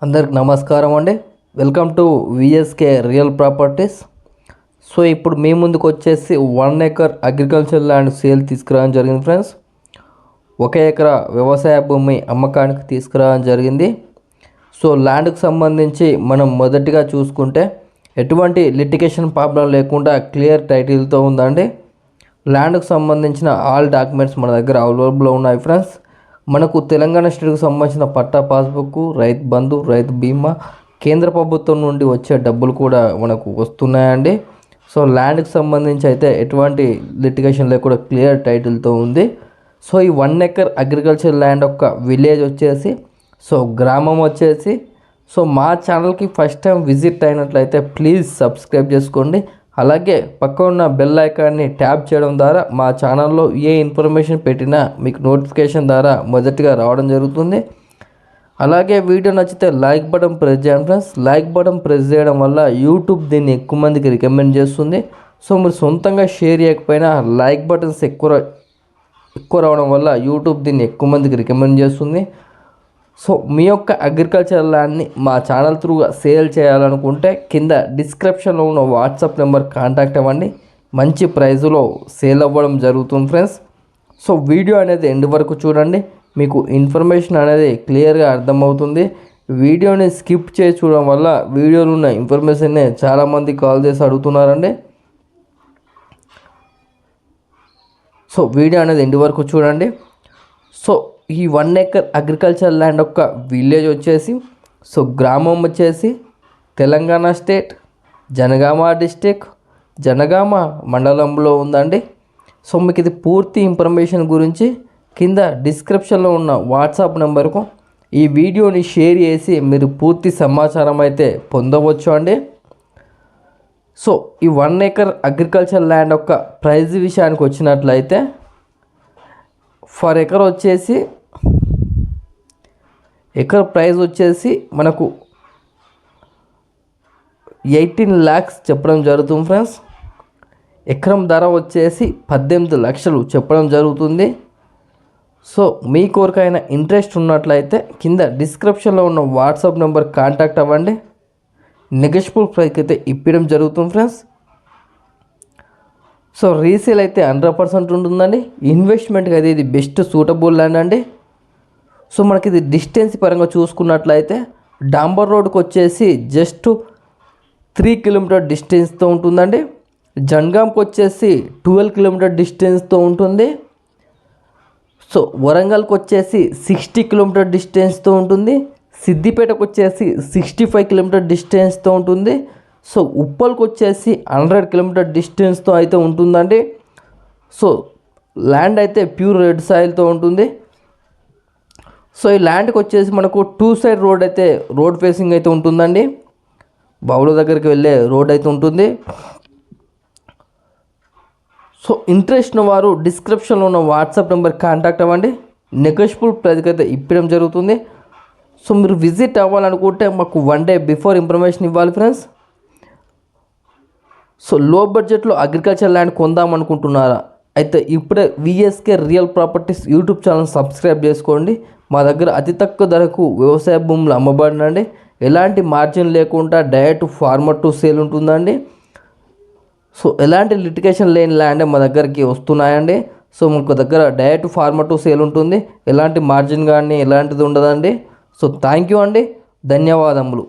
అందరికి నమస్కారం అండి. Welcome to VSK real properties. So ఇప్పుడు మీ ముందుకు వచ్చేసి 1 ఎకర్ అగ్రికల్చర్ ల్యాండ్ సేల్ తీసుకురావడం జరిగింది ఫ్రెండ్స్. 1 ఎకరా వ్యవసాయ భూమి అమ్మకానికి తీసుకురావడం జరిగింది. సో ల్యాండ్కి సంబంధించి మనం మొదటిగా చూసుకుంటే ఎటువంటి లిటిగేషన్ ప్రాబ్లం లేకుండా క్లియర్ టైటిల్తో ఉందండి. ల్యాండ్కి సంబంధించిన ఆల్ డాక్యుమెంట్స్ మన దగ్గర అవైలబుల్లో ఉన్నాయి ఫ్రెండ్స్. మనకు తెలంగాణ స్టేట్కి సంబంధించిన పట్టా పాస్బుక్, రైతు బంధు, రైతు బీమా, కేంద్ర ప్రభుత్వం నుండి వచ్చే డబ్బులు కూడా మనకు వస్తున్నాయండి. సో ల్యాండ్కి సంబంధించి అయితే ఎటువంటి లిటిగేషన్ లేకుండా క్లియర్ టైటిల్తో ఉంది. సో ఈ 1 ఎకర్ అగ్రికల్చర్ ల్యాండ్ యొక్క విలేజ్ వచ్చేసి, సో గ్రామం వచ్చేసి, సో మా ఛానల్కి ఫస్ట్ టైం విజిట్ అయినట్లయితే ప్లీజ్ సబ్స్క్రైబ్ చేసుకోండి. అలాగే పక్క ఉన్న బెల్ ఐకాన్ని ట్యాప్ చేయడం ద్వారా మా ఛానల్లో ఏ ఇన్ఫర్మేషన్ పెట్టినా మీకు నోటిఫికేషన్ ద్వారా మొదటిగా రావడం జరుగుతుంది. అలాగే వీడియో నచ్చితే లైక్ బటన్ ప్రెస్ చేయండి ఫ్రెండ్స్. లైక్ బటన్ ప్రెస్ చేయడం వల్ల యూట్యూబ్ దీన్ని ఎక్కువ మందికి రికమెండ్ చేస్తుంది. సో మీరు సొంతంగా షేర్ చేయకపోయినా లైక్ బటన్స్ ఎక్కువ రావడం వల్ల యూట్యూబ్ దీన్ని ఎక్కువ మందికి రికమెండ్ చేస్తుంది. సో మీ యొక్క అగ్రికల్చర్ ల్యాండ్ని మా ఛానల్ త్రూగా సేల్ చేయాలనుకుంటే కింద డిస్క్రిప్షన్లో ఉన్న వాట్సాప్ నెంబర్ కాంటాక్ట్ అవ్వండి. మంచి ప్రైజులో సేల్ అవ్వడం జరుగుతుంది ఫ్రెండ్స్. సో వీడియో అనేది ఎండ్ వరకు చూడండి, మీకు ఇన్ఫర్మేషన్ అనేది క్లియర్గా అర్థమవుతుంది. వీడియోని స్కిప్ చేసి చూడడం వల్ల వీడియోలో ఉన్న ఇన్ఫర్మేషన్ని చాలామంది కాల్ చేసి అడుగుతున్నారండి. సో వీడియో అనేది ఎండ్ వరకు చూడండి. సో ఈ 1 ఎకర్ అగ్రికల్చర్ ల్యాండ్ యొక్క విలేజ్ వచ్చేసి, సో గ్రామం వచ్చేసి తెలంగాణ స్టేట్ జనగామ డిస్టిక్ జనగామ మండలంలో ఉందండి. సో మీకు ఇది పూర్తి ఇన్ఫర్మేషన్ గురించి కింద డిస్క్రిప్షన్లో ఉన్న వాట్సాప్ నెంబర్కు ఈ వీడియోని షేర్ చేసి మీరు పూర్తి సమాచారం అయితే పొందవచ్చు అండి. సో ఈ 1 ఎకర్ అగ్రికల్చర్ ల్యాండ్ యొక్క ప్రైజ్ విషయానికి వచ్చినట్లయితే ఫర్ ఎకర్ వచ్చేసి ఎకర్ ప్రైస్ వచ్చేసి మనకు 18 lakhs చెప్పడం జరుగుతుంది ఫ్రెండ్స్. ఎకరం ధర వచ్చేసి 18 లక్షలు చెప్పడం జరుగుతుంది. సో మీ కోరికైనా ఇంట్రెస్ట్ ఉన్నట్లయితే కింద డిస్క్రిప్షన్లో ఉన్న వాట్సాప్ నెంబర్ కాంటాక్ట్ అవ్వండి. నెగోషియబుల్ ప్రైస్కి అయితే ఇప్పడం జరుగుతుంది ఫ్రెండ్స్. సో రీసేల్ అయితే 100% ఉంటుందండి. ఇన్వెస్ట్మెంట్కి అయితే ఇది బెస్ట్ సూటబుల్ ల్యాండ్ అండి. సో మనకి ఇది డిస్టెన్స్ పరంగా చూసుకున్నట్లయితే డాంబర్ రోడ్కి వచ్చేసి జస్ట్ 3 కిలోమీటర్ డిస్టెన్స్తో ఉంటుందండి. జన్గాంకి వచ్చేసి 12 కిలోమీటర్ డిస్టెన్స్తో ఉంటుంది. సో వరంగల్కి వచ్చేసి 60 కిలోమీటర్ డిస్టెన్స్తో ఉంటుంది. సిద్దిపేటకు వచ్చేసి 65 కిలోమీటర్ డిస్టెన్స్తో ఉంటుంది. సో ఉప్పల్కి వచ్చేసి 100 కిలోమీటర్ డిస్టెన్స్తో అయితే ఉంటుందండి. సో ల్యాండ్ అయితే ప్యూర్ రెడ్ సాయిల్తో ఉంటుంది. సో ఈ ల్యాండ్కి వచ్చేసి మనకు 2 సైడ్ రోడ్ అయితే రోడ్ ఫేసింగ్ అయితే ఉంటుందండి. బావుల దగ్గరికి వెళ్ళే రోడ్ అయితే ఉంటుంది. సో ఇంట్రెస్ట్ ఉన్న వారు డిస్క్రిప్షన్లో ఉన్న వాట్సాప్ నెంబర్ కాంటాక్ట్ అవ్వండి. నెగోషియబుల్ ప్రైస్కి అయితే ఇప్పడం జరుగుతుంది. సో మీరు విజిట్ అవ్వాలనుకుంటే మాకు 1 day బిఫోర్ ఇన్ఫర్మేషన్ ఇవ్వాలి ఫ్రెండ్స్. సో లో బడ్జెట్లో అగ్రికల్చర్ ల్యాండ్ కొందామనుకుంటున్నారా? అయితే ఇప్పుడే VSK real properties YouTube channel subscribe చేసుకోండి. మా దగ్గర అతి తక్కువ ధరకు వ్యవసాయ భూములు అమ్మబడినండి. ఎలాంటి మార్జిన్ లేకుండా డైరెక్ట్ ఫార్మర్ టు సేల్ ఉంటుందండి. సో ఎలాంటి లిటిగేషన్ లేని ల్యాండ్ మా దగ్గరికి వస్తున్నాయండి. సో మాకు దగ్గర డైరెక్ట్ ఫార్మర్ టు సేల్ ఉంటుంది. ఎలాంటి మార్జిన్ కానీ ఎలాంటిది ఉండదండి. సో థ్యాంక్ యూ అండి, ధన్యవాదములు.